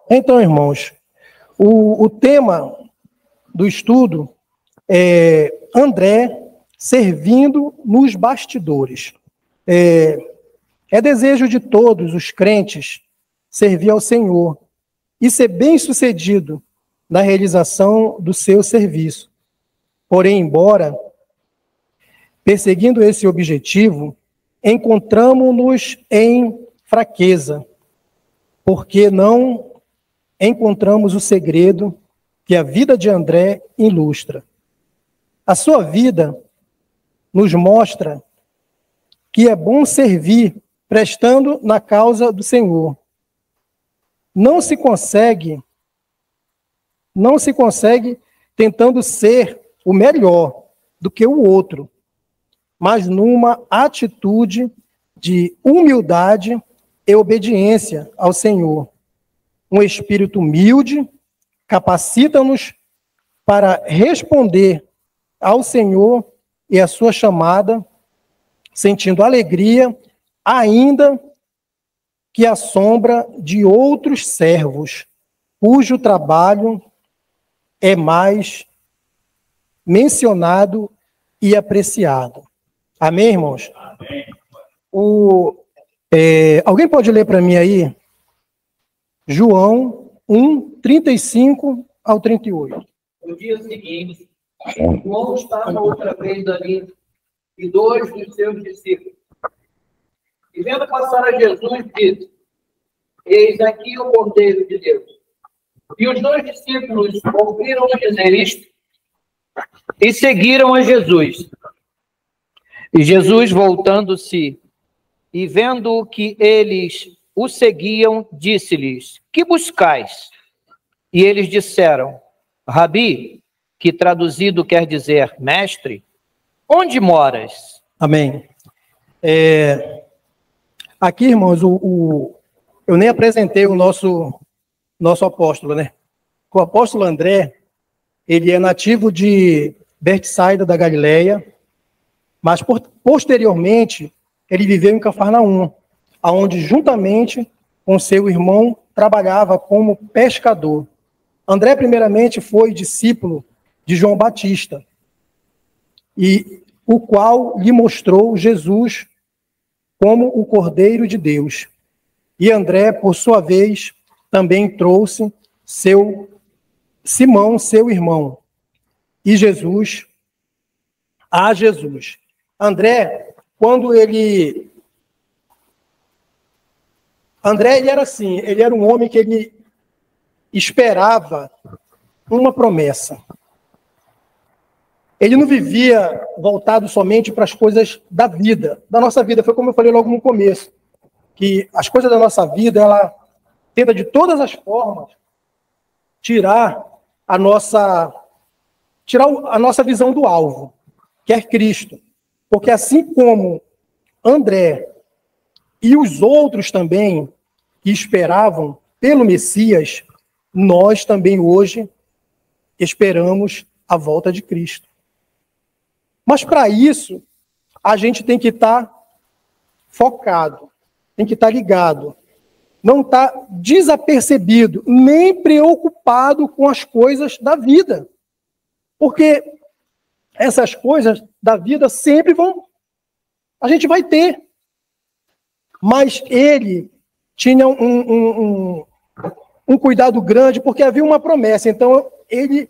Então, irmãos, o tema do estudo é André servindo nos bastidores. É desejo de todos os crentes servir ao Senhor e ser bem-sucedido na realização do seu serviço. Porém, embora perseguindo esse objetivo, encontramos-nos em fraqueza, porque não encontramos o segredo que a vida de André ilustra. A sua vida nos mostra que é bom servir prestando na causa do Senhor. Não se consegue tentando ser o melhor do que o outro, mas numa atitude de humildade e obediência ao Senhor. Um espírito humilde capacita-nos para responder ao Senhor e à sua chamada, sentindo alegria, ainda que à sombra de outros servos, cujo trabalho é mais mencionado e apreciado. Amém, irmãos? Amém. Alguém pode ler para mim aí? João 1, 35 ao 38. No dia seguinte, João estava outra vez ali, e 2 dos seus discípulos. E vendo passar a Jesus, disse: Eis aqui o Cordeiro de Deus. E os 2 discípulos ouviram dizer isto e seguiram a Jesus. E Jesus, voltando-se e vendo que eles o seguiam, disse-lhes: Que buscais? E eles disseram: Rabi, que traduzido quer dizer mestre, onde moras? Amém. Aqui, irmãos, eu nem apresentei o nosso apóstolo, né? O apóstolo André, ele é nativo de Betsaida da Galileia, mas posteriormente ele viveu em Cafarnaum, aonde juntamente com seu irmão trabalhava como pescador. André, primeiramente, foi discípulo de João Batista, e o qual lhe mostrou Jesus como o Cordeiro de Deus. E André, por sua vez, também trouxe Simão, seu irmão, e Jesus. André, ele era assim, ele era um homem que ele esperava uma promessa. Ele não vivia voltado somente para as coisas da vida, da nossa vida. Foi como eu falei logo no começo, que as coisas da nossa vida, ela tenta de todas as formas tirar a nossa visão do alvo, que é Cristo. Porque assim como André e os outros também que esperavam pelo Messias, nós também hoje esperamos a volta de Cristo. Mas para isso, a gente tem que estar focado, tem que estar ligado, não estar desapercebido, nem preocupado com as coisas da vida. Porque essas coisas da vida sempre a gente vai ter. Mas ele tinha um cuidado grande, porque havia uma promessa. Então, ele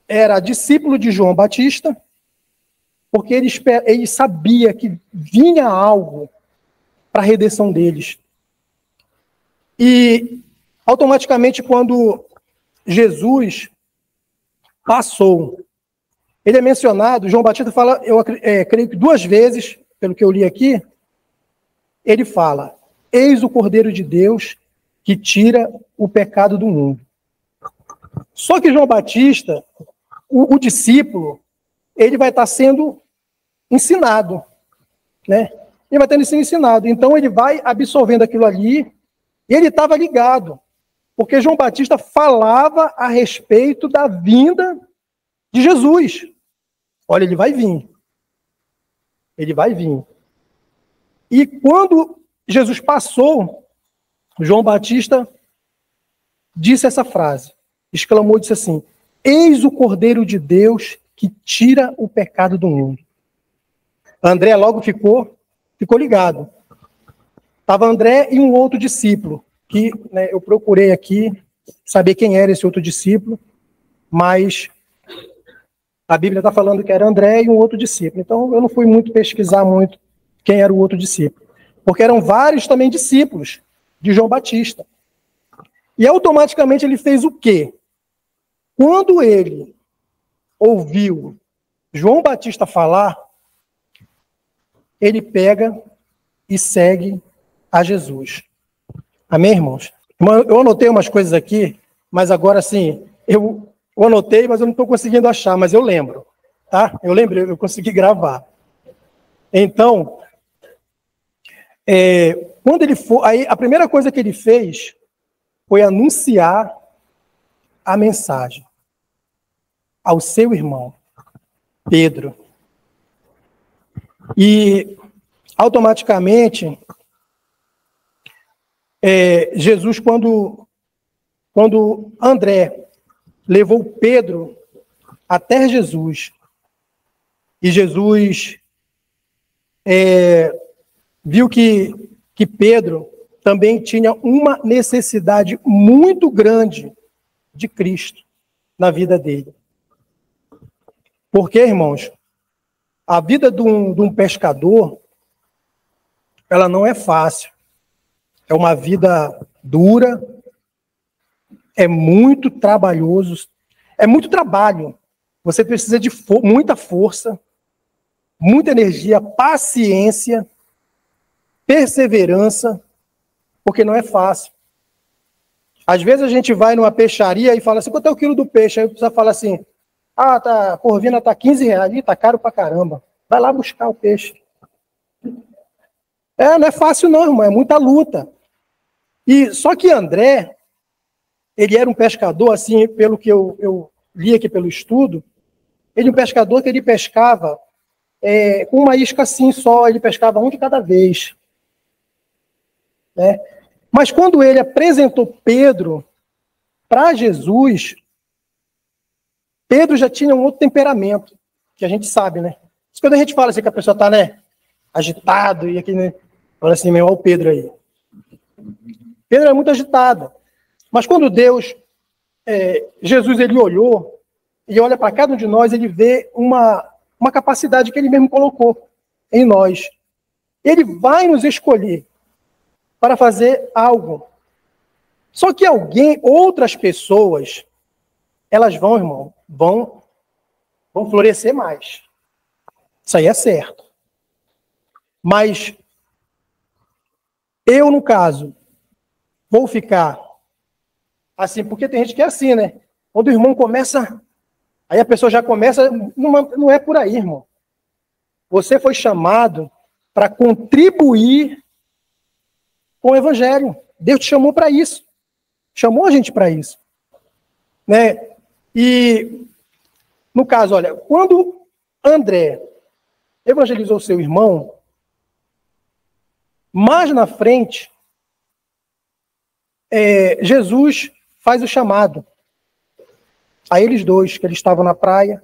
era discípulo de João Batista, porque ele sabia que vinha algo para a redenção deles. E, automaticamente, quando Jesus passou, ele é mencionado, João Batista fala, eu creio que 2 vezes, pelo que eu li aqui, ele fala: Eis o Cordeiro de Deus que tira o pecado do mundo. Só que João Batista, o discípulo, ele vai estar sendo ensinado, né? Ele vai estar sendo ensinado. Então ele vai absorvendo aquilo ali, e ele estava ligado, porque João Batista falava a respeito da vinda de Jesus. Olha, ele vai vir. Ele vai vir. E quando Jesus passou, João Batista disse essa frase, exclamou e disse assim: eis o Cordeiro de Deus que tira o pecado do mundo. André logo ficou ligado. Estava André e um outro discípulo, que eu procurei aqui saber quem era esse outro discípulo, mas a Bíblia está falando que era André e um outro discípulo. Então eu não fui muito pesquisar muito quem era o outro discípulo, porque eram vários também discípulos de João Batista. E automaticamente ele fez o quê? Quando ele ouviu João Batista falar, ele pega e segue a Jesus. Amém, irmãos? Eu anotei umas coisas aqui, mas agora sim, eu anotei, mas eu não estou conseguindo achar, mas eu lembro, tá? Eu lembrei, eu consegui gravar. Então, quando ele foi, aí a primeira coisa que ele fez foi anunciar a mensagem ao seu irmão, Pedro. E, automaticamente, Jesus, quando André levou Pedro até Jesus, e Jesus viu que Pedro também tinha uma necessidade muito grande de Cristo na vida dele. Porque, irmãos, a vida de um pescador, ela não é fácil. É uma vida dura, é muito trabalhoso, é muito trabalho. Você precisa de muita força, muita energia, paciência, perseverança, porque não é fácil. Às vezes a gente vai numa peixaria e fala assim: quanto é o quilo do peixe? Aí precisa falar assim: a corvina está R$15, está caro pra caramba. Vai lá buscar o peixe. Não é fácil não, irmão, é muita luta. E só que André, ele era um pescador, assim, pelo que eu li aqui pelo estudo, ele é um pescador que ele pescava com uma isca assim só, ele pescava um de cada vez. Né? Mas quando ele apresentou Pedro para Jesus, Pedro já tinha um outro temperamento, que a gente sabe, né? Quando a gente fala assim que a pessoa está, agitado, e aqui, fala assim, olha o Pedro aí. Pedro é muito agitado. Mas quando Jesus, ele olhou, e olha para cada um de nós, ele vê uma capacidade que ele mesmo colocou em nós. Ele vai nos escolher para fazer algo. Só que outras pessoas, elas vão, irmão, vão florescer mais. Isso aí é certo. Mas eu, no caso, vou ficar assim, porque tem gente que é assim, né? Quando o irmão começa, aí a pessoa já começa, não é por aí, irmão. Você foi chamado para contribuir com o evangelho. Deus te chamou para isso. Chamou a gente para isso. Né? E, no caso, olha, quando André evangelizou seu irmão, mais na frente, Jesus faz o chamado a eles dois, que eles estavam na praia,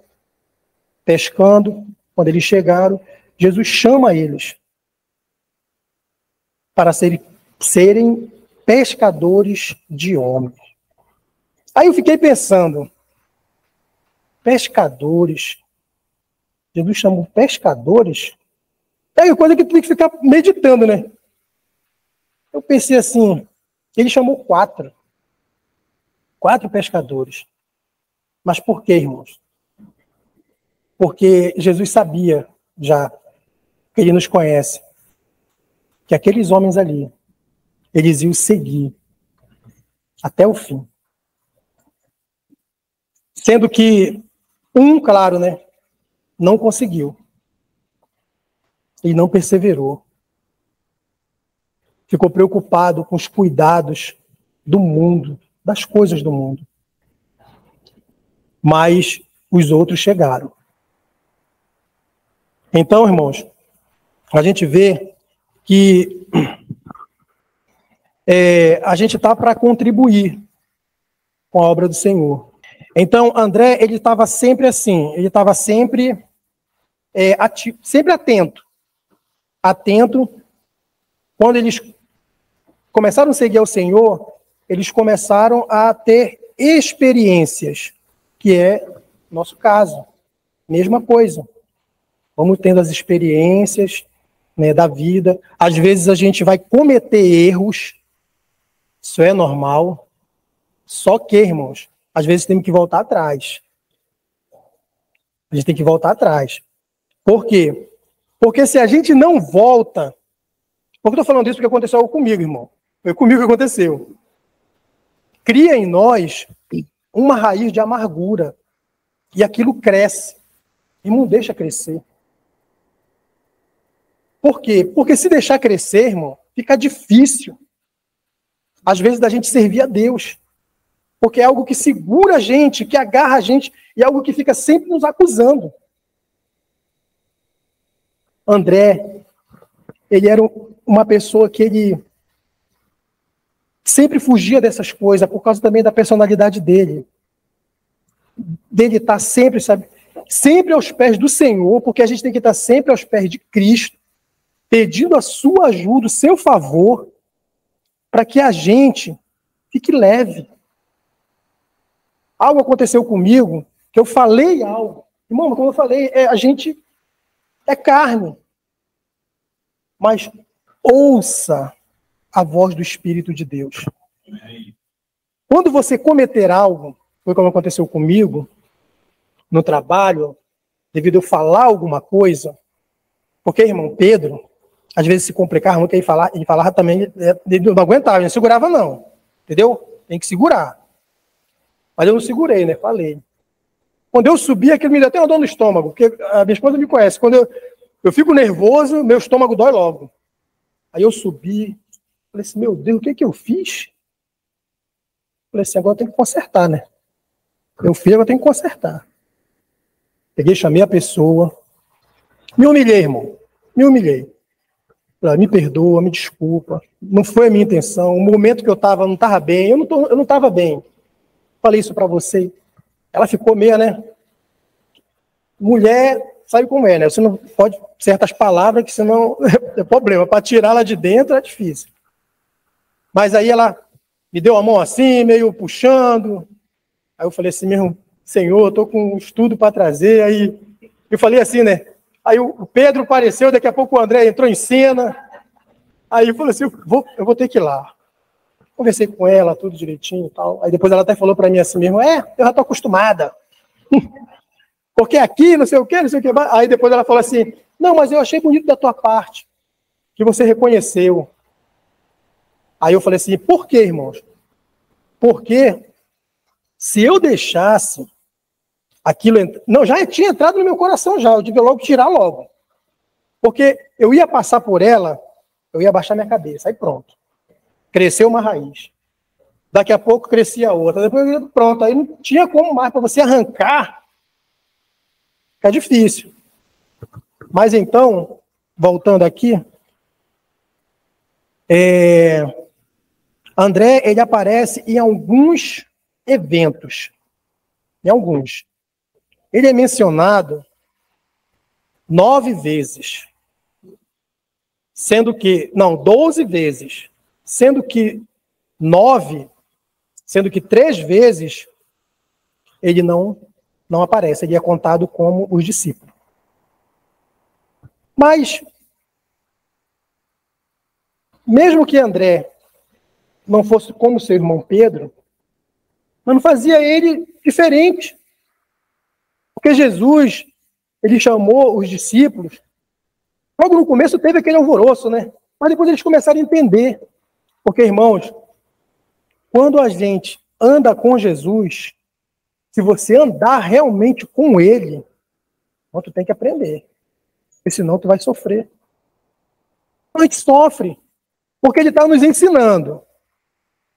pescando. Quando eles chegaram, Jesus chama eles para serem pescadores de homens. Aí eu fiquei pensando, pescadores, Jesus chamou pescadores? É coisa que tu tem que ficar meditando, né? Eu pensei assim, ele chamou 4 pescadores. Mas por quê, irmãos? Porque Jesus sabia já, que ele nos conhece, que aqueles homens ali, eles iam seguir até o fim. Sendo que claro, né, não conseguiu. E não perseverou. Ficou preocupado com os cuidados do mundo, das coisas do mundo. Mas os outros chegaram. Então, irmãos, a gente vê que a gente está para contribuir com a obra do Senhor. Então, André, ele estava sempre assim, ele estava sempre, sempre atento. Atento. Quando eles começaram a seguir ao Senhor, eles começaram a ter experiências, que é nosso caso. Mesma coisa. Vamos tendo as experiências, né, da vida. Às vezes a gente vai cometer erros. Isso é normal. Só que, irmãos, às vezes temos que voltar atrás. A gente tem que voltar atrás. Por quê? Porque se a gente não volta... Por que eu estou falando isso? Porque aconteceu algo comigo, irmão. Foi comigo que aconteceu. Cria em nós uma raiz de amargura. E aquilo cresce. E não deixa crescer. Por quê? Porque se deixar crescer, irmão, fica difícil. Às vezes da gente servir a Deus. Porque é algo que segura a gente, que agarra a gente, e é algo que fica sempre nos acusando. André, ele era uma pessoa que ele sempre fugia dessas coisas, por causa também da personalidade dele. Dele estar sempre, sabe, sempre aos pés do Senhor, porque a gente tem que estar sempre aos pés de Cristo, pedindo a sua ajuda, o seu favor, para que a gente fique leve. Algo aconteceu comigo, que eu falei algo. Irmão, como eu falei, a gente é carne. Mas ouça a voz do Espírito de Deus. Quando você cometer algo, foi como aconteceu comigo, no trabalho, devido a eu falar alguma coisa, porque, irmão, Pedro, às vezes se complicava muito, ele falava também, ele não aguentava, ele não segurava não, entendeu? Tem que segurar. Mas eu não segurei, né? Falei. Quando eu subi, aquilo me deu até uma dor no estômago, porque a minha esposa me conhece. Quando eu fico nervoso, meu estômago dói logo. Aí eu subi, falei assim, meu Deus, o que eu fiz? Falei assim, agora eu tenho que consertar, né? Eu fiz, agora eu tenho que consertar. Peguei, chamei a pessoa. Me humilhei, irmão. Me humilhei. Falei, me perdoa, me desculpa. Não foi a minha intenção. O momento que eu estava, não estava bem. Eu não estava bem. Falei isso para você. Ela ficou meio, né? Mulher, sabe como é, né? Você não pode certas palavras que senão é problema. Para tirá-la de dentro é difícil. Mas aí ela me deu a mão assim, meio puxando. Aí eu falei assim, meu Senhor, eu estou com um estudo para trazer. Aí eu falei assim, né? Aí o Pedro apareceu, daqui a pouco o André entrou em cena. Aí eu falei assim, eu vou ter que ir lá. Conversei com ela, tudo direitinho e tal. Aí depois ela até falou para mim assim mesmo, eu já estou acostumada. Porque aqui, não sei o quê. Aí depois ela falou assim, não, mas eu achei bonito da tua parte, que você reconheceu. Aí eu falei assim, por quê, irmãos? Porque se eu deixasse aquilo... Não, já tinha entrado no meu coração já, eu devia logo tirar logo. Porque eu ia passar por ela, eu ia baixar minha cabeça, aí pronto. Cresceu uma raiz. Daqui a pouco crescia outra. Depois, pronto, aí não tinha como mais para você arrancar. Fica difícil. Mas então, voltando aqui, André, ele aparece em alguns eventos. Em alguns. Ele é mencionado 9 vezes. Sendo que, não, 12 vezes. Sendo que 3 vezes ele não aparece, ele é contado como os discípulos. Mas, mesmo que André não fosse como seu irmão Pedro, mas não fazia ele diferente. Porque Jesus, ele chamou os discípulos, logo no começo teve aquele alvoroço, né? Mas depois eles começaram a entender. Porque, irmãos, quando a gente anda com Jesus, se você andar realmente com ele, então tu tem que aprender. Porque senão tu vai sofrer. A gente sofre. Porque ele está nos ensinando.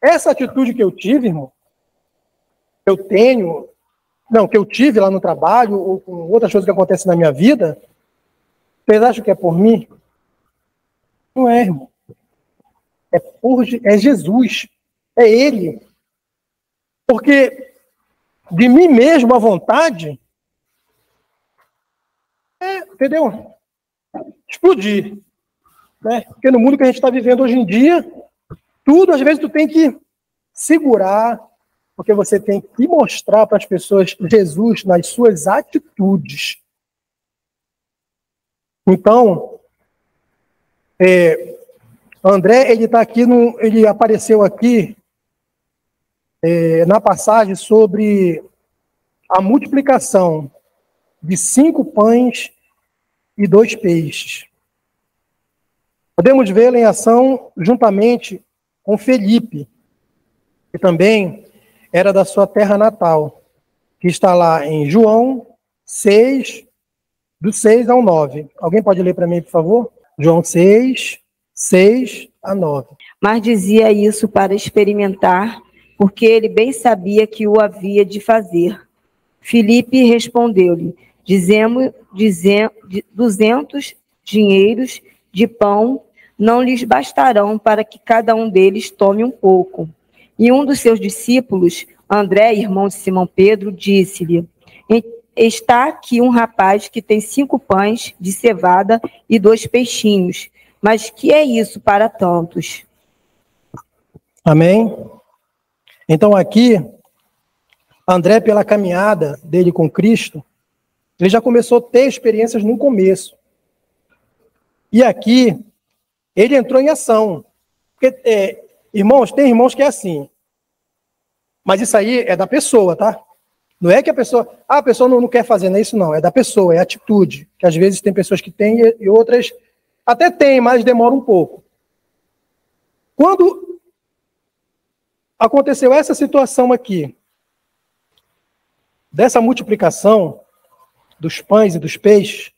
Essa atitude que eu tive, irmão, que eu tive lá no trabalho, ou com outras coisas que acontecem na minha vida, vocês acham que é por mim? Não é, irmão. É Jesus. É ele. Porque de mim mesmo à vontade, entendeu? Explodir. Né? Porque no mundo que a gente está vivendo hoje em dia, tudo às vezes tu tem que segurar, porque você tem que mostrar para as pessoas Jesus nas suas atitudes. Então, André, ele está aqui, ele apareceu aqui na passagem sobre a multiplicação de 5 pães e 2 peixes. Podemos vê-lo em ação juntamente com Felipe, que também era da sua terra natal, que está lá em João 6, do 6 ao 9. Alguém pode ler para mim, por favor? João 6, 6 a 9. Mas dizia isso para experimentar, porque ele bem sabia que o havia de fazer. Filipe respondeu-lhe, 200 dinheiros de pão não lhes bastarão para que cada um deles tome um pouco. E um dos seus discípulos, André, irmão de Simão Pedro, disse-lhe, está aqui um rapaz que tem 5 pães de cevada e 2 peixinhos, mas que é isso para tantos? Amém? Então aqui, André, pela caminhada dele com Cristo, ele já começou a ter experiências no começo. E aqui, ele entrou em ação. Porque, irmãos, tem irmãos que é assim. Mas isso aí é da pessoa, tá? Não é que a pessoa não quer fazer, não é isso não. É da pessoa, é atitude. Que às vezes tem pessoas que têm e outras até têm, mas demora um pouco. Quando aconteceu essa situação aqui, dessa multiplicação dos pães e dos peixes,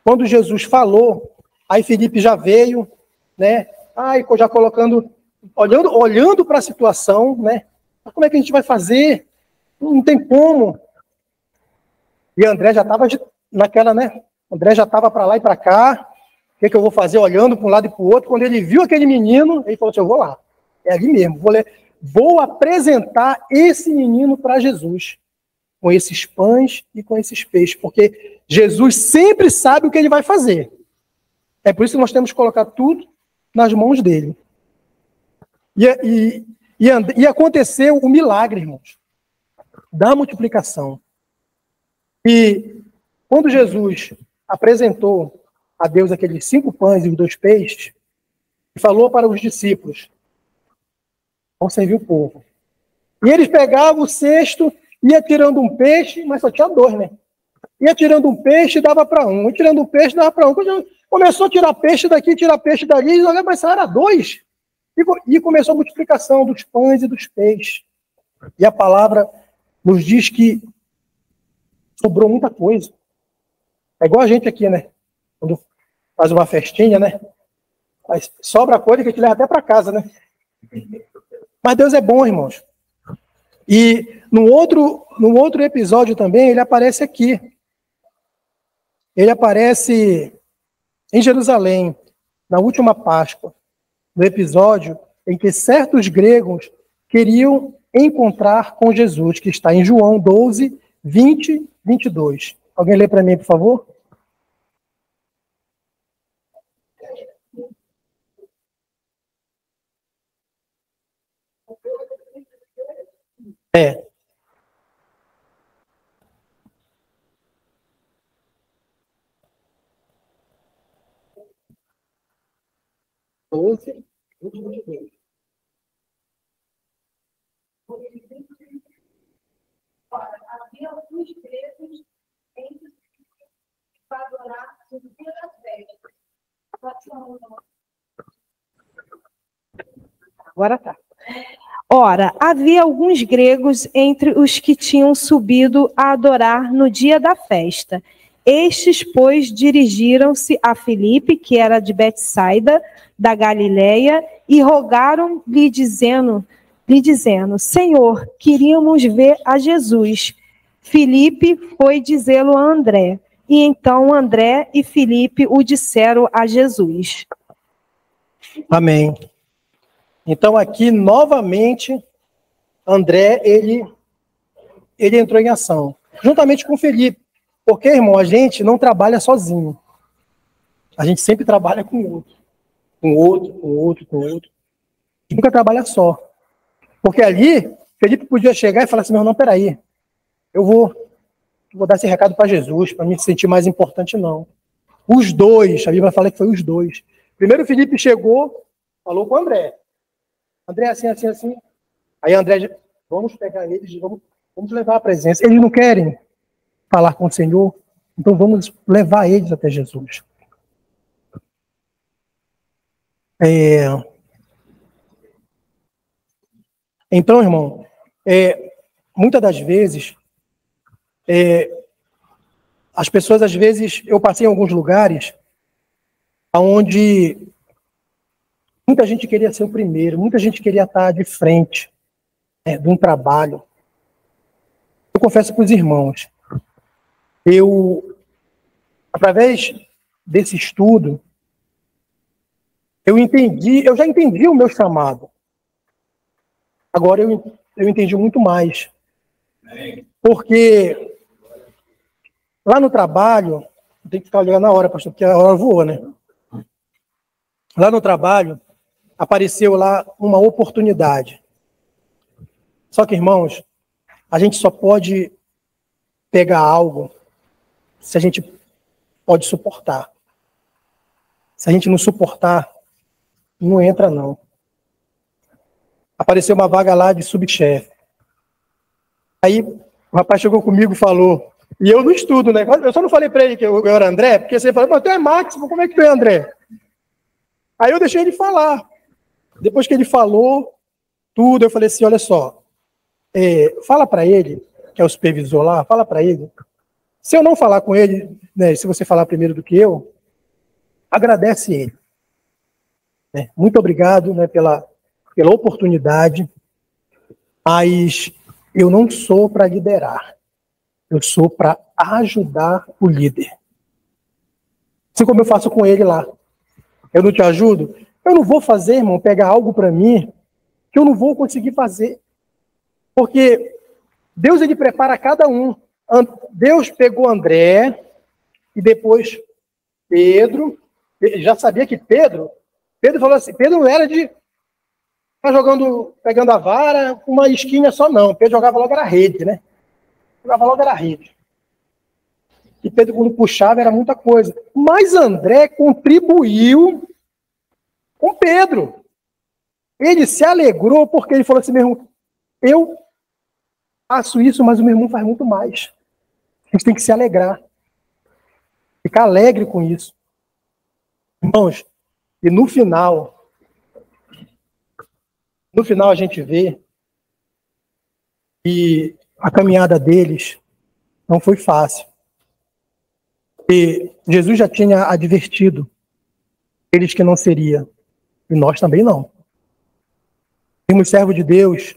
quando Jesus falou, aí Felipe já veio, né? Já colocando, olhando para a situação, né? Como é que a gente vai fazer? Não tem como. E André já estava naquela, né? André já estava para lá e para cá. O que eu vou fazer? Olhando para um lado e para o outro. Quando ele viu aquele menino, ele falou assim, eu vou lá. É ali mesmo. Vou apresentar esse menino para Jesus. Com esses pães e com esses peixes. Porque Jesus sempre sabe o que ele vai fazer. É por isso que nós temos que colocar tudo nas mãos dele. E aconteceu o milagre, irmãos, da multiplicação. E quando Jesus apresentou a Deus aqueles 5 pães e os 2 peixes, e falou para os discípulos, vão servir o povo. E eles pegavam o cesto, ia tirando um peixe, mas só tinha 2, né? Ia tirando um peixe e dava para um, ia tirando um peixe e dava para um. Quando começou a tirar peixe daqui, tirar peixe dali, mas só era 2. E começou a multiplicação dos pães e dos peixes. E a palavra nos diz que sobrou muita coisa. É igual a gente aqui, né? Quando faz uma festinha, né? Mas sobra coisa que a gente leva até para casa, né? Mas Deus é bom, irmãos. E no outro episódio também, ele aparece aqui. Ele aparece em Jerusalém, na última Páscoa, no episódio em que certos gregos queriam encontrar com Jesus, que está em João 12, 20, 22. Alguém lê para mim, por favor? É. Havia alguns gregos entre os para adorar no dia das festas. Agora tá. Ora, havia alguns gregos entre os que tinham subido a adorar no dia da festa. Estes, pois, dirigiram-se a Filipe, que era de Betsaida, da Galileia, e rogaram-lhe, dizendo, Senhor, queríamos ver a Jesus. Filipe foi dizê-lo a André, e então André e Filipe o disseram a Jesus. Amém. Então aqui, novamente, André, ele entrou em ação, juntamente com o Felipe. Porque, irmão, a gente não trabalha sozinho. A gente sempre trabalha com o outro. Com o outro, com o outro, com o outro. Nunca trabalha só. Porque ali, Felipe podia chegar e falar assim, meu irmão, peraí, eu vou dar esse recado para Jesus, para me sentir mais importante, não. Os dois, a Bíblia fala que foi os dois. Primeiro o Felipe chegou, falou com o André. André, assim, assim, assim. Aí André, vamos pegar eles, vamos levar a presença. Eles não querem falar com o Senhor, então vamos levar eles até Jesus. Então, irmão, muitas das vezes, as pessoas, às vezes, eu passei em alguns lugares onde muita gente queria ser o primeiro, muita gente queria estar de frente de um trabalho. Eu confesso para os irmãos, através desse estudo, eu já entendi o meu chamado. Agora eu entendi muito mais. Porque lá no trabalho, tem que ficar olhando na hora, pastor, porque a hora voou, né? Lá no trabalho, apareceu lá uma oportunidade. Só que, irmãos, a gente só pode pegar algo se a gente pode suportar. Se a gente não suportar, não entra, não. Apareceu uma vaga lá de subchefe. Aí o rapaz chegou comigo e falou, e eu não estudo, né? Eu só não falei para ele que eu era André, porque você falou, mas tu é Máximo, como é que tu é André? Aí eu deixei ele falar. Depois que ele falou tudo, eu falei assim, olha só, fala para ele, que é o supervisor lá, fala para ele, se eu não falar com ele, né, se você falar primeiro do que eu, agradece ele. Muito obrigado, né, pela oportunidade, mas eu não sou para liderar, eu sou para ajudar o líder. Assim como eu faço com ele lá. Eu não te ajudo? Eu não vou fazer, irmão, pegar algo para mim que eu não vou conseguir fazer. Porque Deus, ele prepara cada um. Deus pegou André e depois Pedro. Ele já sabia que Pedro falou assim, Pedro não era de ficar pegando a vara com uma esquina só, não. Pedro jogava logo era rede, né? Jogava logo era rede. E Pedro, quando puxava, era muita coisa. Mas André contribuiu com Pedro. Ele se alegrou porque ele falou assim, meu irmão, eu faço isso, mas o meu irmão faz muito mais. A gente tem que se alegrar. Ficar alegre com isso. Irmãos, e no final a gente vê que a caminhada deles não foi fácil. E Jesus já tinha advertido eles que não seria. E nós também não. Sermos servos de Deus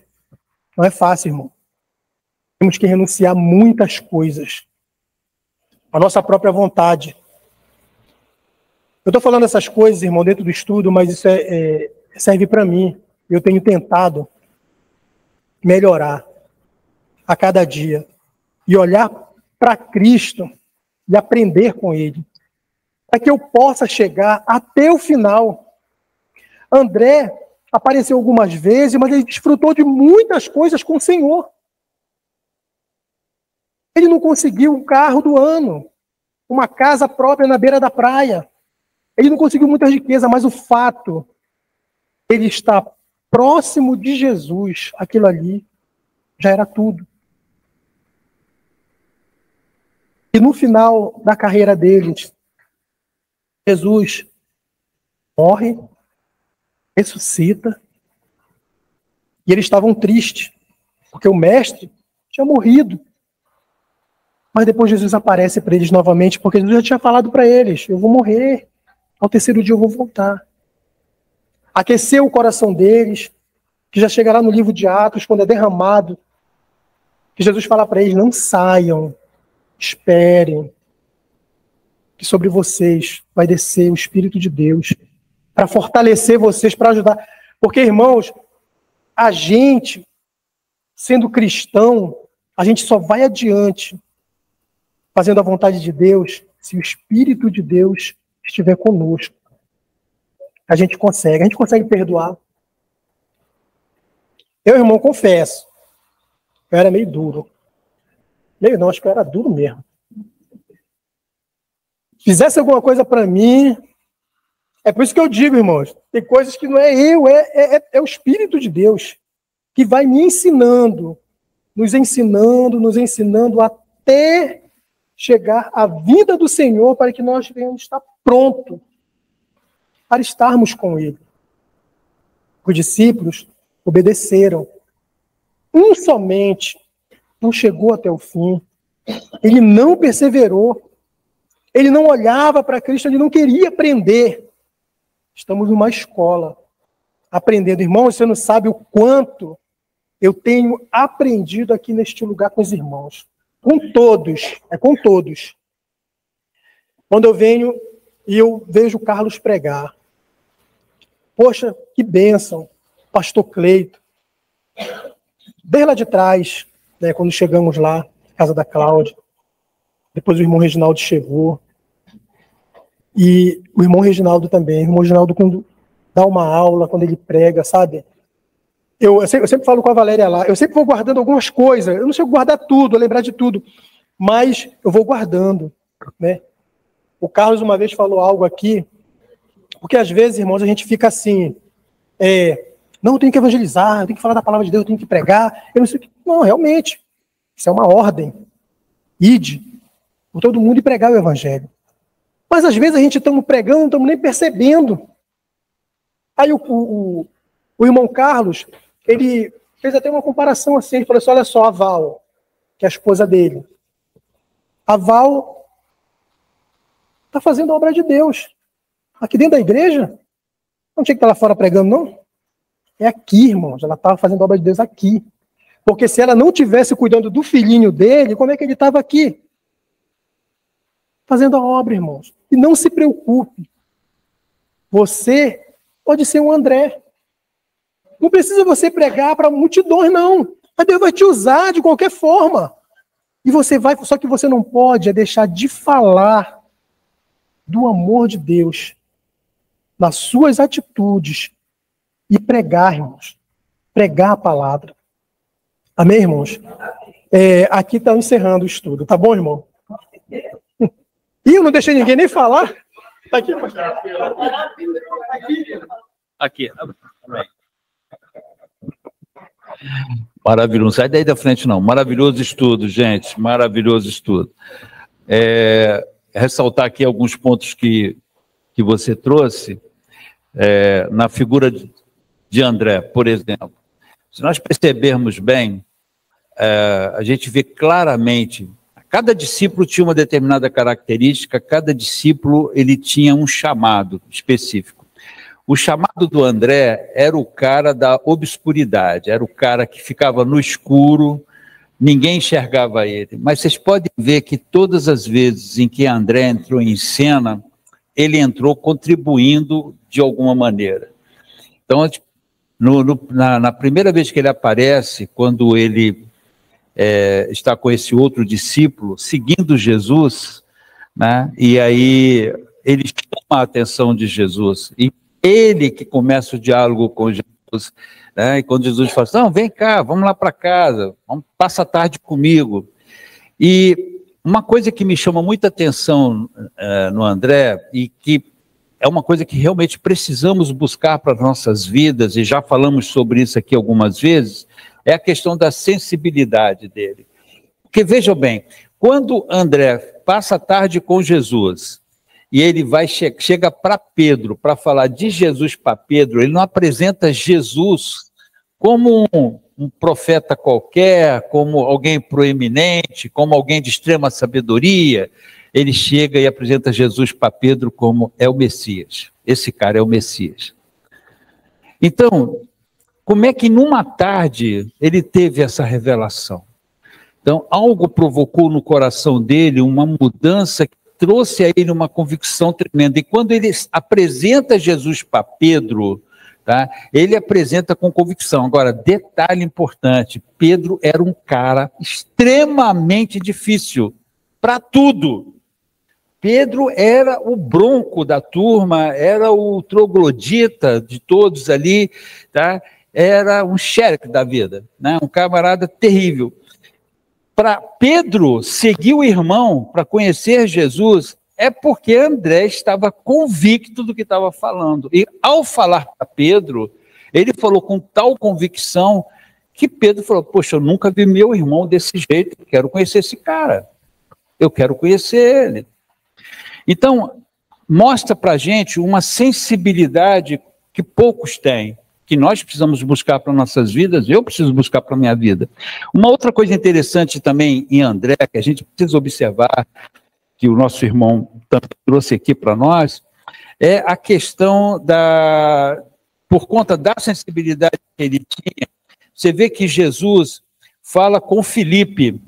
não é fácil, irmão. Temos que renunciar a muitas coisas. A nossa própria vontade. Eu estou falando essas coisas, irmão, dentro do estudo, mas isso serve para mim. Eu tenho tentado melhorar a cada dia. E olhar para Cristo e aprender com Ele. Para que eu possa chegar até o final. André apareceu algumas vezes, mas ele desfrutou de muitas coisas com o Senhor. Ele não conseguiu um carro do ano, uma casa própria na beira da praia. Ele não conseguiu muita riqueza, mas o fato de ele estar próximo de Jesus, aquilo ali já era tudo. E no final da carreira deles, Jesus morre, ressuscita, e eles estavam tristes, porque o mestre tinha morrido. Mas depois Jesus aparece para eles novamente, porque Jesus já tinha falado para eles, eu vou morrer, ao terceiro dia eu vou voltar. Aqueceu o coração deles, que já chega lá no livro de Atos, quando é derramado, que Jesus fala para eles, não saiam, esperem, que sobre vocês vai descer o Espírito de Deus, para fortalecer vocês, para ajudar. Porque, irmãos, a gente sendo cristão, a gente só vai adiante fazendo a vontade de Deus se o Espírito de Deus estiver conosco. A gente consegue perdoar. Eu, irmão, confesso, eu era meio duro. Meio não, acho que eu era duro mesmo. Fizesse alguma coisa para mim, é por isso que eu digo, irmãos, tem coisas que não é eu, é o Espírito de Deus que vai me ensinando, nos ensinando até chegar à vinda do Senhor para que nós venhamos estar prontos para estarmos com Ele. Os discípulos obedeceram. Um somente não chegou até o fim. Ele não perseverou. Ele não olhava para Cristo, ele não queria aprender. Estamos numa escola, aprendendo. Irmão, você não sabe o quanto eu tenho aprendido aqui neste lugar com os irmãos. Com todos, com todos. Quando eu venho e eu vejo o Carlos pregar. Poxa, que bênção, pastor Cleito. Desde lá de trás, né, quando chegamos lá, casa da Cláudia, depois o irmão Reginaldo chegou. E o irmão Reginaldo também. O irmão Reginaldo, quando dá uma aula, quando ele prega, sabe? Eu sempre falo com a Valéria lá, eu sempre vou guardando algumas coisas. Eu não sei guardar tudo, lembrar de tudo, mas eu vou guardando, né? O Carlos uma vez falou algo aqui, porque às vezes, irmãos, a gente fica assim, não, eu tenho que evangelizar, eu tenho que falar da palavra de Deus, eu tenho que pregar, eu não sei o que. Não, realmente, isso é uma ordem. Ide por todo mundo e pregar o evangelho. Mas às vezes a gente estamos pregando, não estamos nem percebendo. Aí o irmão Carlos, ele fez até uma comparação assim, ele falou assim, olha só, a Val, que é a esposa dele. A Val está fazendo a obra de Deus. Aqui dentro da igreja, não tinha que estar lá fora pregando, não? É aqui, irmãos, ela estava fazendo a obra de Deus aqui. Porque se ela não tivesse cuidando do filhinho dele, como é que ele estava aqui? Fazendo a obra, irmãos. E não se preocupe. Você pode ser um André. Não precisa você pregar para multidões, não. Mas Deus vai te usar de qualquer forma. E você vai, só que você não pode deixar de falar do amor de Deus nas suas atitudes e pregar, irmãos. Pregar a palavra. Amém, irmãos? Aqui está encerrando o estudo, tá bom, irmão? Ih, eu não deixei ninguém nem falar. Tá aqui, pastor. Aqui. Maravilhoso. Não sai daí da frente, não. Maravilhoso estudo, gente. Maravilhoso estudo. Ressaltar aqui alguns pontos que você trouxe na figura de André, por exemplo. Se nós percebermos bem, a gente vê claramente, cada discípulo tinha uma determinada característica, cada discípulo ele tinha um chamado específico. O chamado do André era o cara da obscuridade, era o cara que ficava no escuro, ninguém enxergava ele. Mas vocês podem ver que todas as vezes em que André entrou em cena, ele entrou contribuindo de alguma maneira. Então, na primeira vez que ele aparece, quando ele está com esse outro discípulo, seguindo Jesus, né? E aí ele chama a atenção de Jesus, e ele que começa o diálogo com Jesus, né? E quando Jesus fala assim, não, vem cá, vamos lá para casa, passa a tarde comigo. E uma coisa que me chama muita atenção no André, e que é uma coisa que realmente precisamos buscar para as nossas vidas, e já falamos sobre isso aqui algumas vezes, é a questão da sensibilidade dele. Porque vejam bem, quando André passa a tarde com Jesus, e ele chega para Pedro, para falar de Jesus para Pedro, ele não apresenta Jesus como um profeta qualquer, como alguém proeminente, como alguém de extrema sabedoria. Ele chega e apresenta Jesus para Pedro como é o Messias. Esse cara é o Messias. Então, como é que numa tarde ele teve essa revelação? Então, algo provocou no coração dele uma mudança que trouxe a ele uma convicção tremenda. E quando ele apresenta Jesus para Pedro, tá? Ele apresenta com convicção. Agora, detalhe importante, Pedro era um cara extremamente difícil para tudo. Pedro era o bronco da turma, era o troglodita de todos ali, tá? Era um xerife da vida, né? Um camarada terrível. Para Pedro seguir o irmão para conhecer Jesus, é porque André estava convicto do que estava falando. E ao falar para Pedro, ele falou com tal convicção que Pedro falou: poxa, eu nunca vi meu irmão desse jeito, eu quero conhecer esse cara, eu quero conhecer ele. Então, mostra para a gente uma sensibilidade que poucos têm, que nós precisamos buscar para nossas vidas, eu preciso buscar para a minha vida. Uma outra coisa interessante também em André, que a gente precisa observar, que o nosso irmão também trouxe aqui para nós, é a questão por conta da sensibilidade que ele tinha, você vê que Jesus fala com Filipe,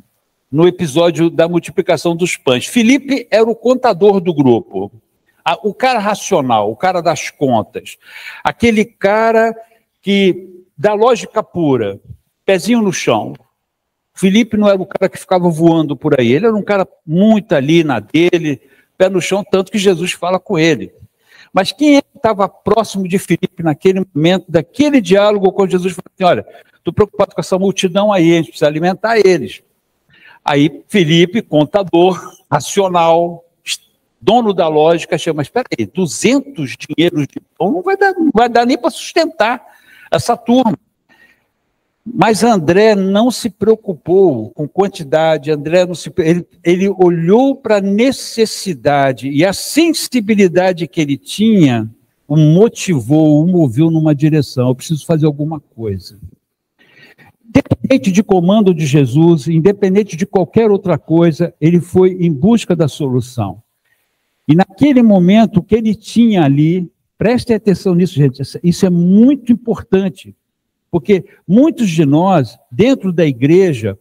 no episódio da multiplicação dos pães. Filipe era o contador do grupo, o cara racional, o cara das contas, aquele cara que, da lógica pura, pezinho no chão. Filipe não era o cara que ficava voando por aí, ele era um cara muito ali na dele, pé no chão, tanto que Jesus fala com ele. Mas quem estava próximo de Filipe naquele momento, daquele diálogo com Jesus, falou assim: olha, estou preocupado com essa multidão aí, a gente precisa alimentar eles. Aí Filipe, contador, racional, dono da lógica, chama: mas espera aí, 200 dinheiros de pão não vai dar nem para sustentar essa turma. Mas André não se preocupou com quantidade, ele olhou para a necessidade e a sensibilidade que ele tinha o motivou, o moveu numa direção: eu preciso fazer alguma coisa. Independente de comando de Jesus, independente de qualquer outra coisa, ele foi em busca da solução. E naquele momento, o que ele tinha ali, prestem atenção nisso, gente, isso é muito importante, porque muitos de nós, dentro da igreja,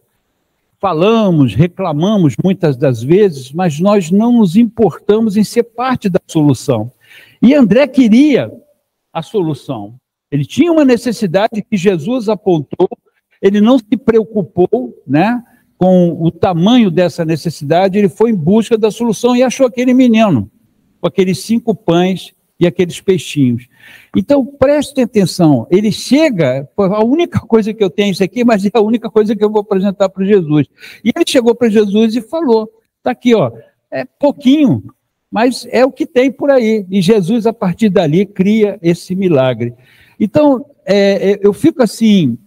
falamos, reclamamos muitas das vezes, mas nós não nos importamos em ser parte da solução. E André queria a solução. Ele tinha uma necessidade que Jesus apontou, ele não se preocupou, né, com o tamanho dessa necessidade, ele foi em busca da solução e achou aquele menino, com aqueles 5 pães e aqueles peixinhos. Então, prestem atenção, ele chega, a única coisa que eu tenho isso aqui, mas é a única coisa que eu vou apresentar para Jesus. E ele chegou para Jesus e falou: está aqui, ó, é pouquinho, mas é o que tem por aí. E Jesus, a partir dali, cria esse milagre. Então, eu fico assim,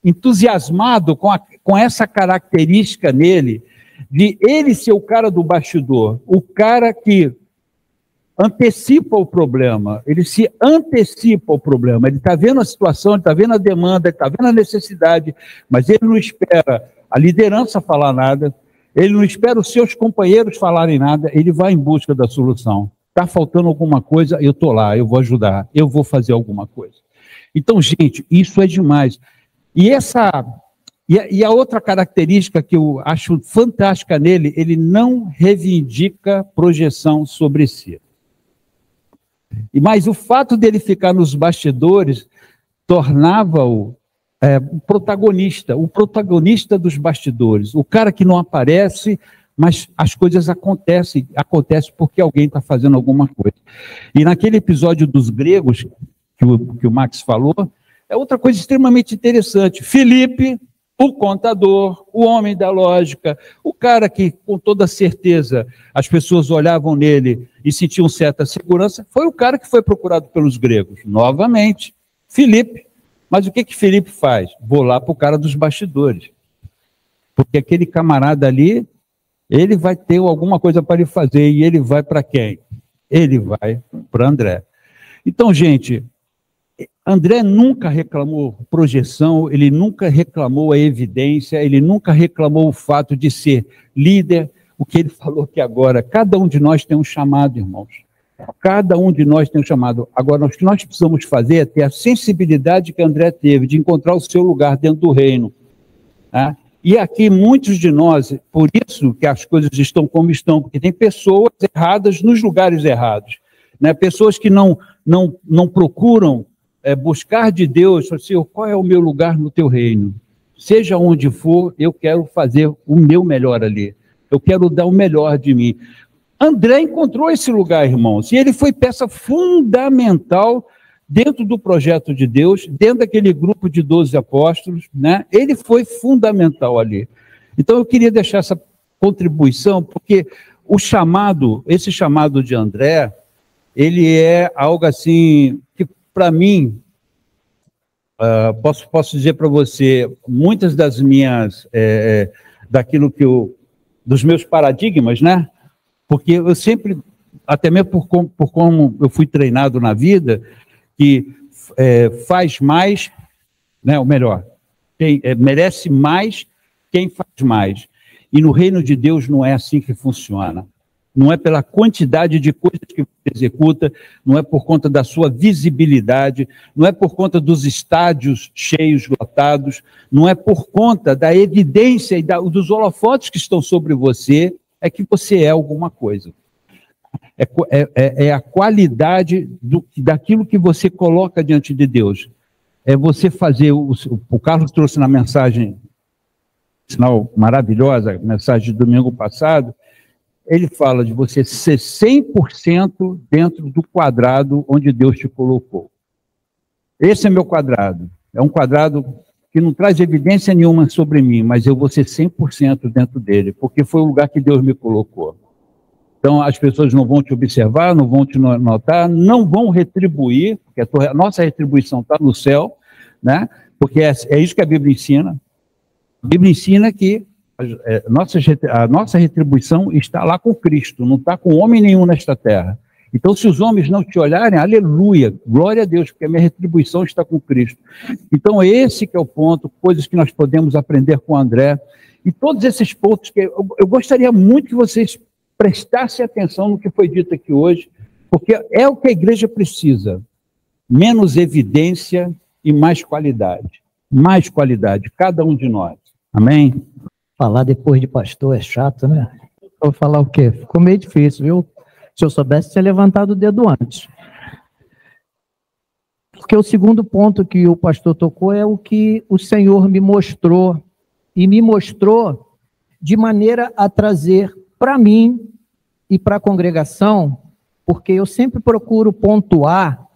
entusiasmado com essa característica nele, de ele ser o cara do bastidor, o cara que antecipa o problema, ele se antecipa ao problema, ele está vendo a situação, ele está vendo a demanda, ele está vendo a necessidade, mas ele não espera a liderança falar nada, ele não espera os seus companheiros falarem nada, ele vai em busca da solução. Está faltando alguma coisa, eu estou lá, eu vou ajudar, eu vou fazer alguma coisa. Então, gente, isso é demais. E a outra característica que eu acho fantástica nele, ele não reivindica projeção sobre si. Mas o fato dele ficar nos bastidores tornava-o o protagonista dos bastidores, o cara que não aparece, mas as coisas acontecem porque alguém está fazendo alguma coisa. E naquele episódio dos gregos, que o Max falou, é outra coisa extremamente interessante. Filipe, o contador, o homem da lógica, o cara que, com toda certeza, as pessoas olhavam nele e sentiam certa segurança, foi o cara que foi procurado pelos gregos. Novamente, Filipe. Mas o que Filipe faz? Vou lá para o cara dos bastidores. Porque aquele camarada ali, ele vai ter alguma coisa para ele fazer. E ele vai para quem? Ele vai para André. Então, gente, André nunca reclamou projeção, ele nunca reclamou a evidência, ele nunca reclamou o fato de ser líder. O que ele falou aqui agora, cada um de nós tem um chamado, irmãos. Cada um de nós tem um chamado. Agora, o que nós precisamos fazer é ter a sensibilidade que André teve de encontrar o seu lugar dentro do reino. Tá? E aqui, muitos de nós, por isso que as coisas estão como estão, porque tem pessoas erradas nos lugares errados. né? Pessoas que não procuram buscar de Deus, Senhor, qual é o meu lugar no teu reino? Seja onde for, eu quero fazer o meu melhor ali. Eu quero dar o melhor de mim. André encontrou esse lugar, irmãos, e ele foi peça fundamental dentro do projeto de Deus, dentro daquele grupo de 12 apóstolos, né? Ele foi fundamental ali. Então eu queria deixar essa contribuição, porque esse chamado de André, ele é algo assim, que para mim, posso dizer para você, muitas das minhas, dos meus paradigmas, né? Porque eu sempre, até mesmo por como eu fui treinado na vida, que faz mais, né, ou melhor, merece mais quem faz mais. E no reino de Deus não é assim que funciona. Não é pela quantidade de coisas que você executa, não é por conta da sua visibilidade, não é por conta dos estádios cheios, lotados, não é por conta da evidência e dos holofotes que estão sobre você, é que você é alguma coisa. É a qualidade daquilo que você coloca diante de Deus. É você fazer, o Carlos trouxe na mensagem, sinal maravilhosa, mensagem de domingo passado, ele fala de você ser 100% dentro do quadrado onde Deus te colocou. Esse é meu quadrado. É um quadrado que não traz evidência nenhuma sobre mim, mas eu vou ser 100% dentro dele, porque foi o lugar que Deus me colocou. Então, as pessoas não vão te observar, não vão te notar, não vão retribuir, porque a nossa retribuição está no céu, né? Porque é isso que a Bíblia ensina. A Bíblia ensina que a nossa retribuição está lá com Cristo, não está com homem nenhum nesta terra. Então, se os homens não te olharem, aleluia, glória a Deus, porque a minha retribuição está com Cristo. Então, esse que é o ponto, coisas que nós podemos aprender com o André, e todos esses pontos que eu gostaria muito que vocês prestassem atenção no que foi dito aqui hoje, porque é o que a igreja precisa, menos evidência e mais qualidade. Mais qualidade, cada um de nós. Amém? Falar depois de pastor é chato, né? Vou falar o quê? Ficou meio difícil, viu? Se eu soubesse, tinha levantado o dedo antes. Porque o segundo ponto que o pastor tocou é o que o Senhor me mostrou. E me mostrou de maneira a trazer para mim e para a congregação, porque eu sempre procuro pontuar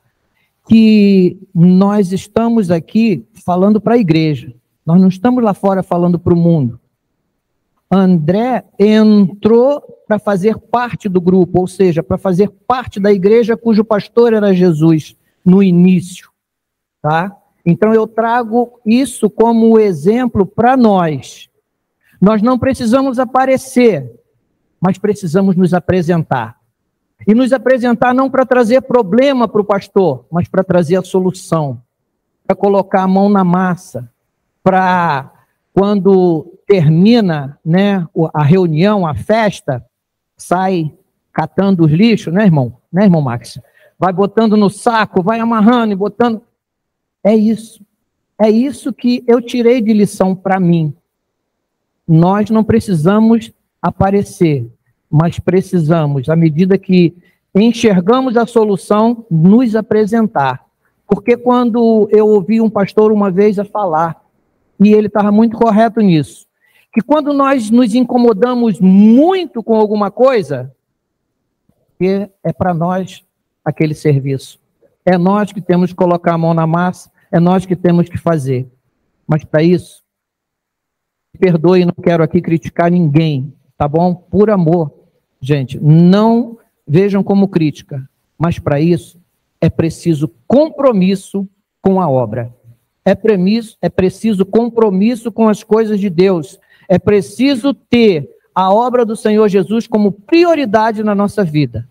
que nós estamos aqui falando para a igreja. Nós não estamos lá fora falando para o mundo. André entrou para fazer parte do grupo, ou seja, para fazer parte da igreja cujo pastor era Jesus no início, tá? Então eu trago isso como exemplo para nós. Nós não precisamos aparecer, mas precisamos nos apresentar. E nos apresentar não para trazer problema para o pastor, mas para trazer a solução, para colocar a mão na massa, para quando termina, né, a reunião, a festa, sai catando os lixos, né, irmão? Né, irmão Max? Vai botando no saco, vai amarrando e botando. É isso. É isso que eu tirei de lição para mim. Nós não precisamos aparecer, mas precisamos, à medida que enxergamos a solução, nos apresentar. Porque quando eu ouvi um pastor uma vez a falar, e ele estava muito correto nisso, que quando nós nos incomodamos muito com alguma coisa, é para nós aquele serviço. É nós que temos que colocar a mão na massa, é nós que temos que fazer. Mas para isso, perdoe, não quero aqui criticar ninguém, tá bom? Por amor, gente, não vejam como crítica, mas para isso é preciso compromisso com a obra. É preciso compromisso com as coisas de Deus. É preciso ter a obra do Senhor Jesus como prioridade na nossa vida.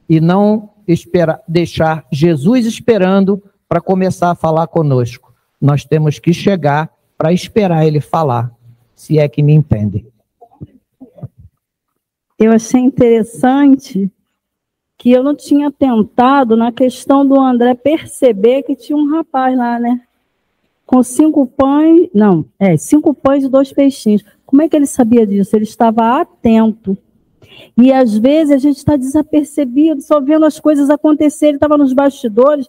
E não deixar Jesus esperando para começar a falar conosco. Nós temos que chegar para esperar Ele falar, se é que me entendem. Eu achei interessante que eu não tinha tentado na questão do André perceber que tinha um rapaz lá, né? Com 5 pães, 5 pães e 2 peixinhos. Como é que ele sabia disso? Ele estava atento. E às vezes a gente está desapercebido, só vendo as coisas acontecerem. Ele estava nos bastidores,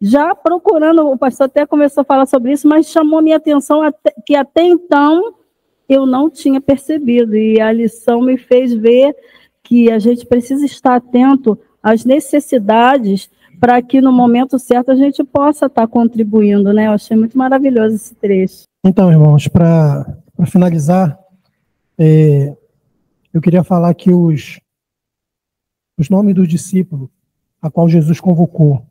já procurando, o pastor até começou a falar sobre isso, mas chamou minha atenção que até então eu não tinha percebido. E a lição me fez ver que a gente precisa estar atento às necessidades para que no momento certo a gente possa estar contribuindo, né? Eu achei muito maravilhoso esse trecho. Então, irmãos, para finalizar, eu queria falar que os nomes dos discípulos a qual Jesus convocou,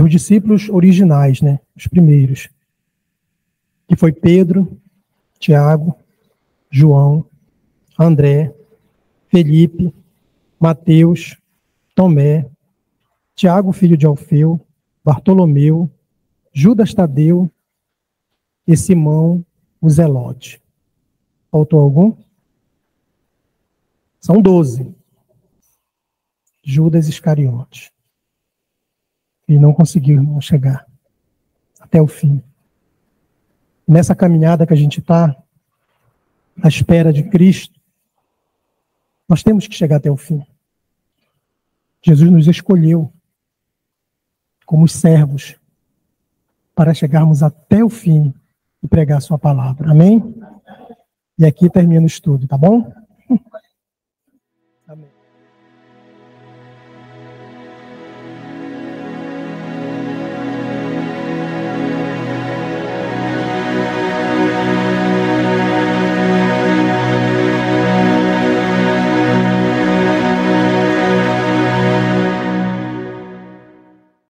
os discípulos originais, né? Os primeiros, que foi Pedro, Tiago, João, André, Felipe, Mateus, Tomé, Tiago, filho de Alfeu, Bartolomeu, Judas Tadeu e Simão, o Zelote. Faltou algum? São 12. Judas Iscariote. E não conseguiram chegar até o fim. Nessa caminhada que a gente está, à espera de Cristo, nós temos que chegar até o fim. Jesus nos escolheu como servos para chegarmos até o fim e pregar a sua palavra. Amém? E aqui termina o estudo, tá bom?